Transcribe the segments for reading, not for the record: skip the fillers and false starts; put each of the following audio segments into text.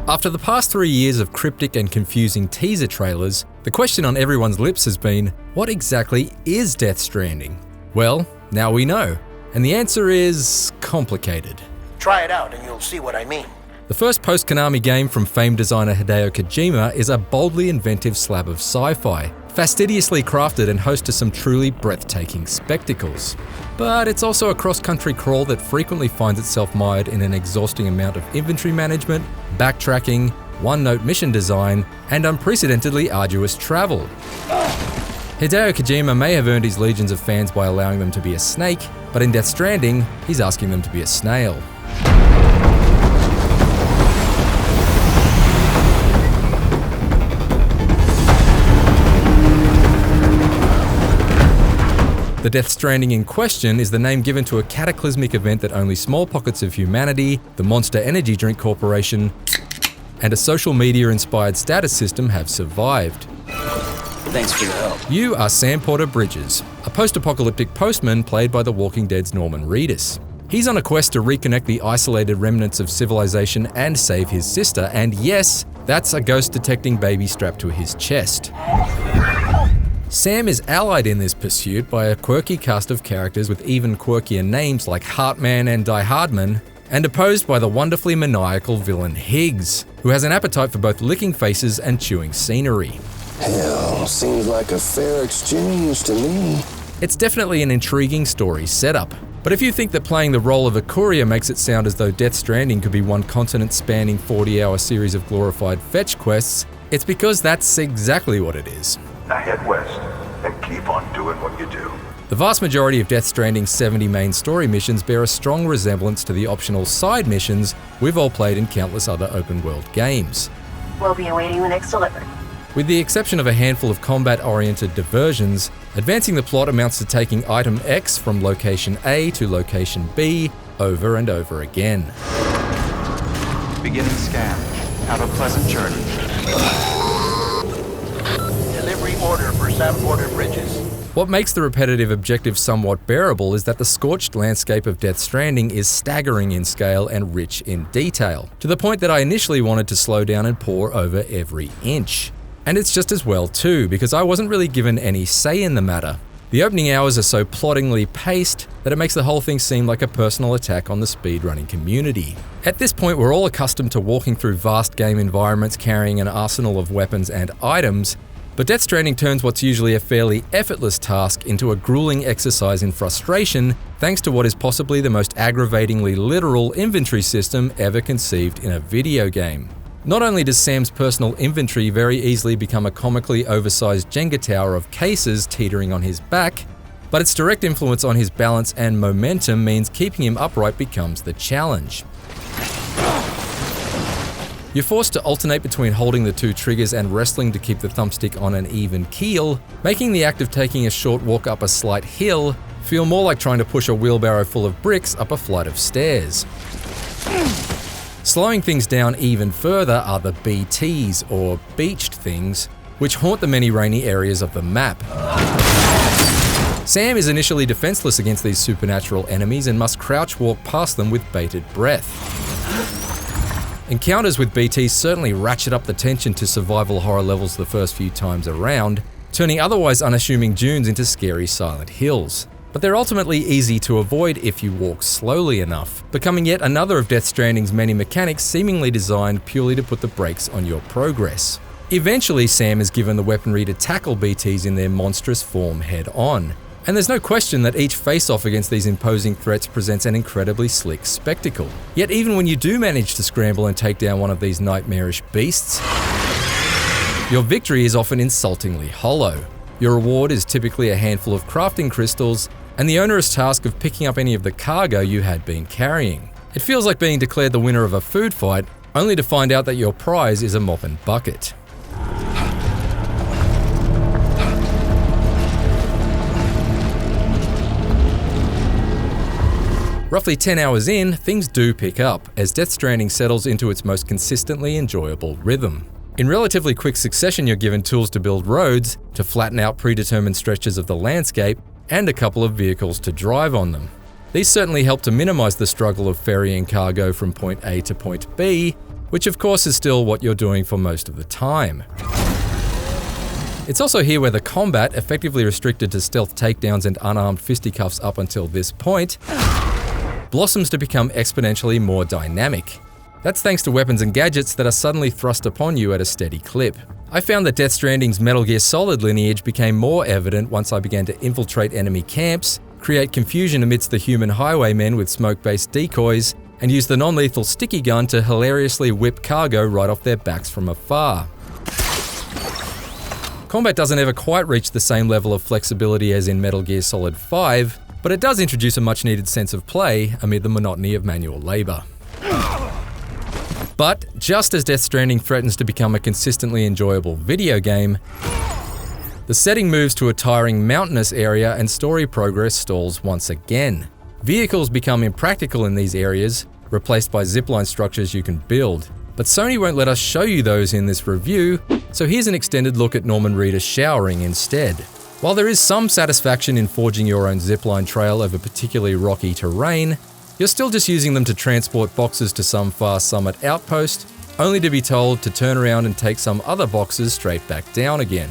After the past 3 years of cryptic and confusing teaser trailers, the question on everyone's lips has been, what exactly is Death Stranding? Well, now we know, and the answer is complicated. Try it out and you'll see what I mean. The first post-Konami game from famed designer Hideo Kojima is a boldly inventive slab of sci-fi, fastidiously crafted and host to some truly breathtaking spectacles. But it's also a cross-country crawl that frequently finds itself mired in an exhausting amount of inventory management, backtracking, one-note mission design, and unprecedentedly arduous travel. Hideo Kojima may have earned his legions of fans by allowing them to be a snake, but in Death Stranding, he's asking them to be a snail. The Death Stranding in question is the name given to a cataclysmic event that only small pockets of humanity, the Monster Energy Drink Corporation, and a social media-inspired status system have survived. Thanks for your help. You are Sam Porter Bridges, a post-apocalyptic postman played by The Walking Dead's Norman Reedus. He's on a quest to reconnect the isolated remnants of civilization and save his sister, and yes, that's a ghost-detecting baby strapped to his chest. Sam is allied in this pursuit by a quirky cast of characters with even quirkier names like Heartman and Die Hardman, and opposed by the wonderfully maniacal villain Higgs, who has an appetite for both licking faces and chewing scenery. Hell, seems like a fair exchange to me. It's definitely an intriguing story setup, but if you think that playing the role of a courier makes it sound as though Death Stranding could be one continent-spanning 40-hour series of glorified fetch quests, it's because that's exactly what it is. Now head west and keep on doing what you do. The vast majority of Death Stranding's 70 main story missions bear a strong resemblance to the optional side missions we've all played in countless other open-world games. We'll be awaiting the next delivery. With the exception of a handful of combat-oriented diversions, advancing the plot amounts to taking item X from location A to location B over and over again. Beginning scan. Have a pleasant journey. Delivery order for Sam Porter Bridges. What makes the repetitive objective somewhat bearable is that the scorched landscape of Death Stranding is staggering in scale and rich in detail, to the point that I initially wanted to slow down and pore over every inch. And it's just as well too, because I wasn't really given any say in the matter. The opening hours are so ploddingly paced that it makes the whole thing seem like a personal attack on the speedrunning community. At this point, we're all accustomed to walking through vast game environments carrying an arsenal of weapons and items, but Death Stranding turns what's usually a fairly effortless task into a grueling exercise in frustration, thanks to what is possibly the most aggravatingly literal inventory system ever conceived in a video game. Not only does Sam's personal inventory very easily become a comically oversized Jenga tower of cases teetering on his back, but its direct influence on his balance and momentum means keeping him upright becomes the challenge. You're forced to alternate between holding the two triggers and wrestling to keep the thumbstick on an even keel, making the act of taking a short walk up a slight hill feel more like trying to push a wheelbarrow full of bricks up a flight of stairs. Slowing things down even further are the BTs, or beached things, which haunt the many rainy areas of the map. Sam is initially defenseless against these supernatural enemies and must crouch walk past them with bated breath. Encounters with BTs certainly ratchet up the tension to survival horror levels the first few times around, turning otherwise unassuming dunes into scary silent hills. But they're ultimately easy to avoid if you walk slowly enough, becoming yet another of Death Stranding's many mechanics seemingly designed purely to put the brakes on your progress. Eventually, Sam is given the weaponry to tackle BTs in their monstrous form head-on, and there's no question that each face-off against these imposing threats presents an incredibly slick spectacle. Yet even when you do manage to scramble and take down one of these nightmarish beasts, your victory is often insultingly hollow. Your reward is typically a handful of crafting crystals and the onerous task of picking up any of the cargo you had been carrying. It feels like being declared the winner of a food fight, only to find out that your prize is a mop and bucket. Roughly 10 hours in, things do pick up, as Death Stranding settles into its most consistently enjoyable rhythm. In relatively quick succession, you're given tools to build roads, to flatten out predetermined stretches of the landscape, and a couple of vehicles to drive on them. These certainly help to minimize the struggle of ferrying cargo from point A to point B, which of course is still what you're doing for most of the time. It's also here where the combat, effectively restricted to stealth takedowns and unarmed fisticuffs up until this point, blossoms to become exponentially more dynamic. That's thanks to weapons and gadgets that are suddenly thrust upon you at a steady clip. I found that Death Stranding's Metal Gear Solid lineage became more evident once I began to infiltrate enemy camps, create confusion amidst the human highwaymen with smoke-based decoys, and use the non-lethal sticky gun to hilariously whip cargo right off their backs from afar. Combat doesn't ever quite reach the same level of flexibility as in Metal Gear Solid 5, but it does introduce a much-needed sense of play amid the monotony of manual labour. But just as Death Stranding threatens to become a consistently enjoyable video game, the setting moves to a tiring mountainous area and story progress stalls once again. Vehicles become impractical in these areas, replaced by zipline structures you can build. But Sony won't let us show you those in this review, so here's an extended look at Norman Reedus showering instead. While there is some satisfaction in forging your own zipline trail over particularly rocky terrain, you're still just using them to transport boxes to some far summit outpost, only to be told to turn around and take some other boxes straight back down again.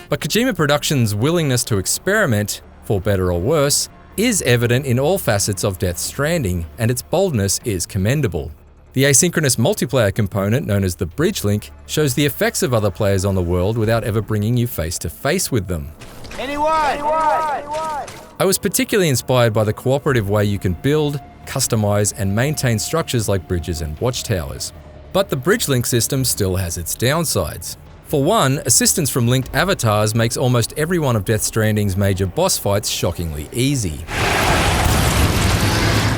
But Kojima Productions' willingness to experiment, for better or worse, is evident in all facets of Death Stranding, and its boldness is commendable. The asynchronous multiplayer component, known as the bridge link, shows the effects of other players on the world without ever bringing you face to face with them. Anyone! I was particularly inspired by the cooperative way you can build, customize, and maintain structures like bridges and watchtowers. But the bridge link system still has its downsides. For one, assistance from linked avatars makes almost every one of Death Stranding's major boss fights shockingly easy.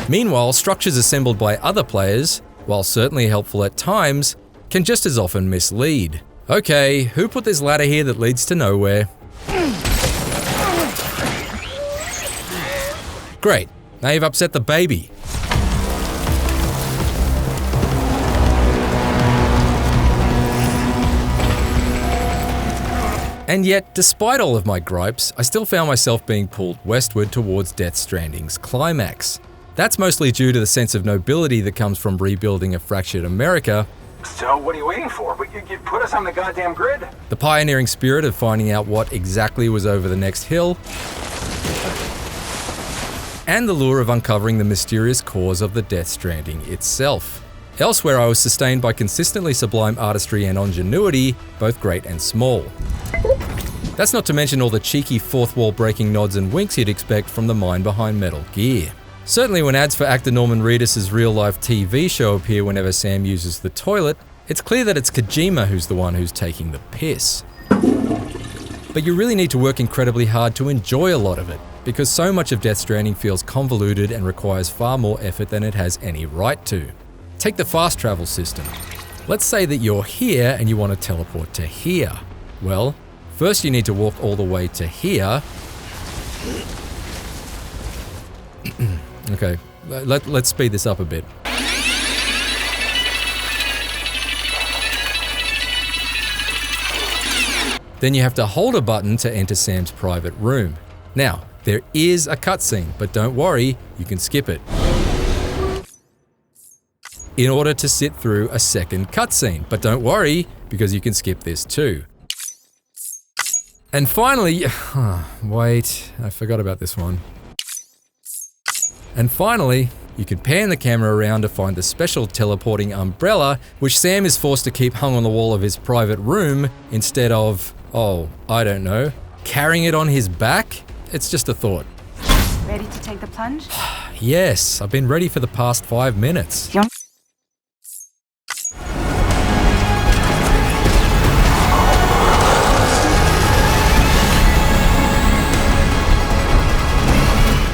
Meanwhile, structures assembled by other players, while certainly helpful at times, can just as often mislead. Okay, who put this ladder here that leads to nowhere? Great, now you've upset the baby. And yet, despite all of my gripes, I still found myself being pulled westward towards Death Stranding's climax. That's mostly due to the sense of nobility that comes from rebuilding a fractured America. So what are you waiting for? You put us on the goddamn grid? The pioneering spirit of finding out what exactly was over the next hill, and the lure of uncovering the mysterious cause of the Death Stranding itself. Elsewhere, I was sustained by consistently sublime artistry and ingenuity, both great and small. That's not to mention all the cheeky fourth wall breaking nods and winks you'd expect from the mind behind Metal Gear. Certainly when ads for actor Norman Reedus' real-life TV show appear whenever Sam uses the toilet, it's clear that it's Kojima who's the one who's taking the piss. But you really need to work incredibly hard to enjoy a lot of it, because so much of Death Stranding feels convoluted and requires far more effort than it has any right to. Take the fast travel system. Let's say that you're here and you want to teleport to here. Well, first you need to walk all the way to here. Okay, let's speed this up a bit. Then you have to hold a button to enter Sam's private room. Now, there is a cutscene, but don't worry, you can skip it. In order to sit through a second cutscene, but don't worry, because you can skip this too. And finally, wait, I forgot about this one. And finally, you can pan the camera around to find the special teleporting umbrella, which Sam is forced to keep hung on the wall of his private room instead of, oh, I don't know, carrying it on his back? It's just a thought. Ready to take the plunge? Yes, I've been ready for the past 5 minutes.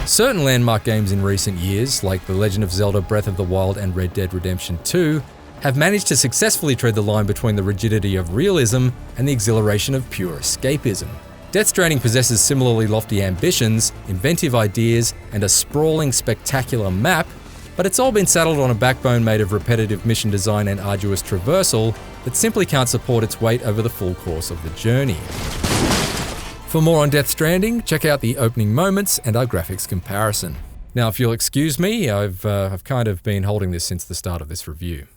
Certain landmark games in recent years, like The Legend of Zelda Breath of the Wild and Red Dead Redemption 2, have managed to successfully tread the line between the rigidity of realism and the exhilaration of pure escapism. Death Stranding possesses similarly lofty ambitions, inventive ideas, and a sprawling, spectacular map, but it's all been saddled on a backbone made of repetitive mission design and arduous traversal that simply can't support its weight over the full course of the journey. For more on Death Stranding, check out the opening moments and our graphics comparison. Now, if you'll excuse me, I've kind of been holding this since the start of this review.